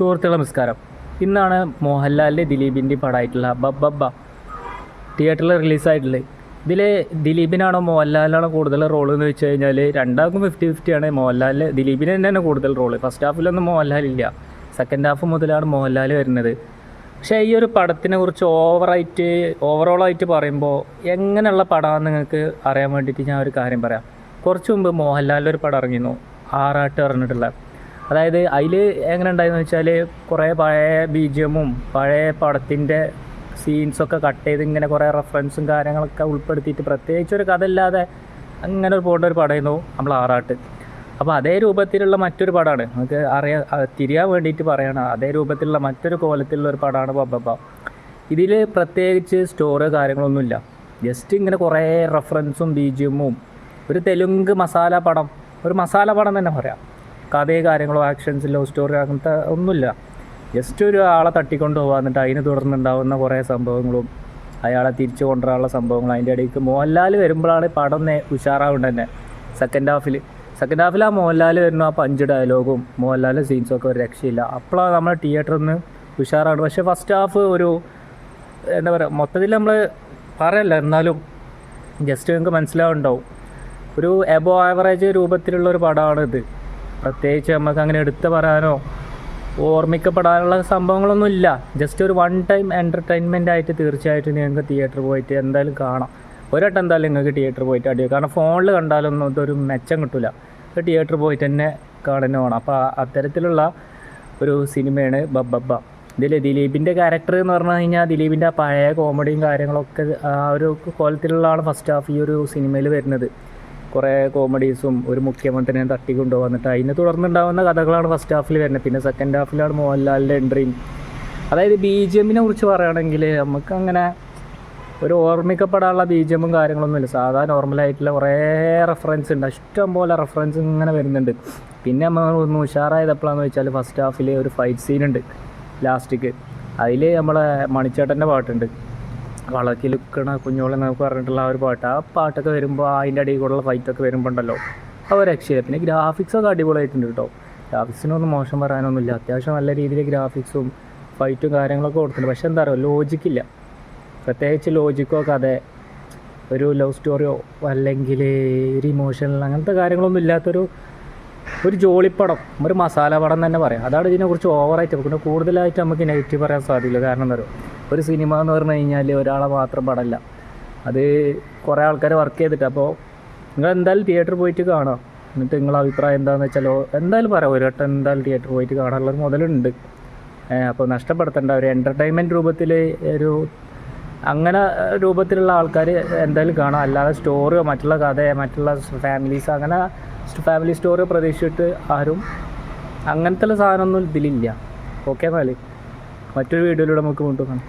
സുഹൃത്തുക്കളെ നമസ്കാരം. ഇന്നാണ് മോഹൻലാലിൻ്റെ ദിലീപിൻ്റെയും പടമായിട്ടുള്ള ബബ്ബ തിയേറ്ററിൽ റിലീസായിട്ടുള്ളത്. ഇതിൽ ദിലീപിനാണോ മോഹൻലാലിനാണോ കൂടുതൽ റോൾ എന്ന് വെച്ച് കഴിഞ്ഞാൽ രണ്ടാൾക്കും 50-50 ആണ്. ദിലീപിന് തന്നെയാണ് കൂടുതൽ റോള്. ഫസ്റ്റ് ഹാഫിലൊന്നും മോഹൻലാലില്ല, സെക്കൻഡ് ഹാഫ് മുതലാണ് മോഹൻലാൽ വരുന്നത്. പക്ഷേ ഈ ഒരു പടത്തിനെ കുറിച്ച് ഓവറോളായിട്ട് പറയുമ്പോൾ എങ്ങനെയുള്ള പടമാണെന്ന് നിങ്ങൾക്ക് അറിയാൻ വേണ്ടിയിട്ട് ഞാൻ ഒരു കാര്യം പറയാം. കുറച്ച് മുമ്പ് മോഹൻലാലിൻ്റെ ഒരു പടം ഇറങ്ങിയിരുന്നു, ആറാട്ട് പറഞ്ഞിട്ടുള്ള. അതായത് അതിൽ എങ്ങനെ ഉണ്ടായെന്ന് വെച്ചാൽ കുറേ പഴയ BGMഉം പഴയ പടത്തിൻ്റെ സീൻസൊക്കെ കട്ട് ചെയ്ത് ഇങ്ങനെ കുറേ റെഫറൻസും കാര്യങ്ങളൊക്കെ ഉൾപ്പെടുത്തിയിട്ട് പ്രത്യേകിച്ചൊരു കഥ ഇല്ലാതെ അങ്ങനെ പോകേണ്ട ഒരു പടമായിരുന്നു നമ്മൾ ആറാട്ട്. അപ്പോൾ അതേ രൂപത്തിലുള്ള മറ്റൊരു പടമാണ്, നമുക്ക് തിരിയാൻ വേണ്ടിയിട്ട് പറയണം. അതേ രൂപത്തിലുള്ള മറ്റൊരു കോലത്തിലുള്ള ഒരു പടമാണ് ബബ്ബ. ഇതിൽ പ്രത്യേകിച്ച് സ്റ്റോറി കാര്യങ്ങളൊന്നുമില്ല, ജസ്റ്റ് ഇങ്ങനെ കുറേ റെഫറൻസും BGMഉം ഒരു തെലുങ്ക് മസാല പടം തന്നെ പറയാം. കഥയും കാര്യങ്ങളോ ആക്ഷൻസ് ലവ് സ്റ്റോറി അങ്ങനത്തെ ഒന്നുമില്ല. ജസ്റ്റ് ഒരു ആളെ തട്ടിക്കൊണ്ട് പോകാൻ, എന്നിട്ട് അതിന് തുടർന്നുണ്ടാകുന്ന കുറേ സംഭവങ്ങളും അയാളെ തിരിച്ചു കൊണ്ടുവരാനുള്ള സംഭവങ്ങളും അതിൻ്റെ ഇടയ്ക്ക് മോഹൻലാൽ വരുമ്പോഴാണ് പടം ഉഷാറാവുന്നത് തന്നെ. സെക്കൻഡ് ഹാഫിൽ ആ മോഹൻലാൽ വരുന്നു, ആ 5 ഡയലോഗും മോഹൻലാലിൻ്റെ സീൻസൊക്കെ ഒരു രക്ഷയില്ല. അപ്പോഴാണ് നമ്മൾ തിയേറ്ററിൽ നിന്ന് ഉഷാറാണ്. പക്ഷേ ഫസ്റ്റ് ഹാഫ് ഒരു എന്താ പറയുക, മൊത്തത്തിൽ നമ്മൾ പറയല്ല, എന്നാലും ജസ്റ്റ് നിങ്ങൾക്ക് മനസ്സിലാവുന്നുണ്ടാവും, ഒരു എബോ ആവറേജ് രൂപത്തിലുള്ള ഒരു പടമാണിത്. പ്രത്യേകിച്ച് നമുക്ക് അങ്ങനെ എടുത്ത് പറയാനോ ഓർമ്മിക്കപ്പെടാനുള്ള സംഭവങ്ങളൊന്നുമില്ല. ജസ്റ്റ് ഒരു വൺ ടൈം എൻ്റർടൈൻമെൻ്റ് ആയിട്ട് തീർച്ചയായിട്ടും നിങ്ങൾക്ക് തിയേറ്ററിൽ പോയിട്ട് എന്തായാലും കാണാം. ഒരട്ടം എന്തായാലും നിങ്ങൾക്ക് തിയേറ്ററിൽ പോയിട്ട് അടിയും. കാരണം ഫോണിൽ കണ്ടാലൊന്നും ഇതൊരു മെച്ചം കിട്ടില്ല, തിയേറ്ററിൽ പോയിട്ട് തന്നെ കാണുന്ന വേണം. അപ്പോൾ അത്തരത്തിലുള്ള ഒരു സിനിമയാണ് ബബ്ബ. ഇതിൽ ദിലീപിൻ്റെ ക്യാരക്ടർ എന്ന് പറഞ്ഞു കഴിഞ്ഞാൽ ദിലീപിൻ്റെ ആ പഴയ കോമഡിയും കാര്യങ്ങളൊക്കെ ആ ഒരു കോലത്തിലുള്ളതാണ് ഫസ്റ്റ് ഹാഫ് ഈ ഒരു സിനിമയിൽ വരുന്നത്. കുറേ കോമഡീസും ഒരു മുഖ്യമന്ത്രിനെ തട്ടിക്കൊണ്ടു വന്നിട്ട് അതിനെ തുടർന്നുണ്ടാകുന്ന കഥകളാണ് ഫസ്റ്റ് ഹാഫിൽ വരുന്നത്. പിന്നെ സെക്കൻഡ് ഹാഫിലാണ് മോഹൻലാലിൻ്റെ എൻട്രിയും. അതായത് BGMനെ കുറിച്ച് പറയുകയാണെങ്കിൽ നമുക്ക് അങ്ങനെ ഒരു ഓർമ്മിക്കപ്പെടാനുള്ള BGMഉം കാര്യങ്ങളൊന്നുമില്ല. സാധാരണ നോർമലായിട്ടുള്ള കുറേ റെഫറൻസ് ഉണ്ട്, ഇഷ്ടം പോലെ റെഫറൻസ് ഇങ്ങനെ വരുന്നുണ്ട്. പിന്നെ നമ്മൾ ഒന്ന് ഉഷാറായത് എപ്പോഴാണെന്ന് വെച്ചാൽ ഫസ്റ്റ് ഹാഫിൽ ഒരു ഫൈറ്റ് സീനുണ്ട് ലാസ്റ്റിക്ക്. അതിൽ നമ്മളെ മണിച്ചേട്ടൻ്റെ പാട്ടുണ്ട്, വളക്കിലുക്കണ കുഞ്ഞോളെ നമുക്ക് പറഞ്ഞിട്ടുള്ള ആ ഒരു പാട്ട്. ആ പാട്ടൊക്കെ വരുമ്പോൾ അതിൻ്റെ അടിയിൽ കൂടെയുള്ള ഫൈറ്റൊക്കെ വരുമ്പോൾ ഉണ്ടല്ലോ ആ ഒരു രക്ഷയില്ല. പിന്നെ ഗ്രാഫിക്സൊക്കെ അടിപൊളിയായിട്ടുണ്ട് കേട്ടോ, ഗ്രാഫിക്സിനൊന്നും മോശം പറയാനൊന്നുമില്ല. അത്യാവശ്യം നല്ല രീതിയിൽ ഗ്രാഫിക്സും ഫൈറ്റും കാര്യങ്ങളൊക്കെ കൊടുത്തിട്ടുണ്ട്. പക്ഷേ എന്താ പറയുക, ലോജിക്കില്ല. പ്രത്യേകിച്ച് ലോജിക്കോ കഥ ഒരു ലവ് സ്റ്റോറിയോ അല്ലെങ്കിൽ ഒരു ഇമോഷണൽ അങ്ങനത്തെ കാര്യങ്ങളൊന്നും ഇല്ലാത്തൊരു ജോളിപ്പടം, ഒരു മസാല പടം തന്നെ പറയാം. അതാണ് ഇതിനെക്കുറിച്ച് ഓവറായിട്ട് പിന്നെ കൂടുതലായിട്ട് നമുക്ക് നെഗറ്റീവ് പറയാൻ സാധ്യമില്ല. കാരണം എന്താ പറയുക, ഒരു സിനിമ എന്ന് പറഞ്ഞു കഴിഞ്ഞാൽ ഒരാളെ മാത്രം പടമല്ല, അത് കുറേ ആൾക്കാർ വർക്ക് ചെയ്തിട്ട്. അപ്പോൾ നിങ്ങൾ എന്തായാലും തിയേറ്ററിൽ പോയിട്ട് കാണാം, എന്നിട്ട് നിങ്ങളെ അഭിപ്രായം എന്താണെന്ന് വെച്ചാലോ എന്തായാലും പറയാം. ഒരു വട്ടം എന്തായാലും തിയേറ്ററിൽ പോയിട്ട് കാണാനുള്ളൊരു മുതലുണ്ട്. അപ്പോൾ നഷ്ടപ്പെടുത്തേണ്ട ഒരു എൻ്റർടൈൻമെൻറ്റ് രൂപത്തിൽ അങ്ങനെ രൂപത്തിലുള്ള ആൾക്കാർ എന്തായാലും കാണാം. അല്ലാതെ സ്റ്റോറിയോ മറ്റുള്ള കഥയോ മറ്റുള്ള ഫാമിലീസ് അങ്ങനെ ഫാമിലി സ്റ്റോറിയോ പ്രതീക്ഷിച്ചിട്ട് ആരും അങ്ങനത്തെ സാധനമൊന്നും ഇതിലില്ല. ഓക്കെ, എന്നാൽ മറ്റൊരു വീഡിയോയിലൂടെ നമുക്ക് കൊണ്ടുപോകണം.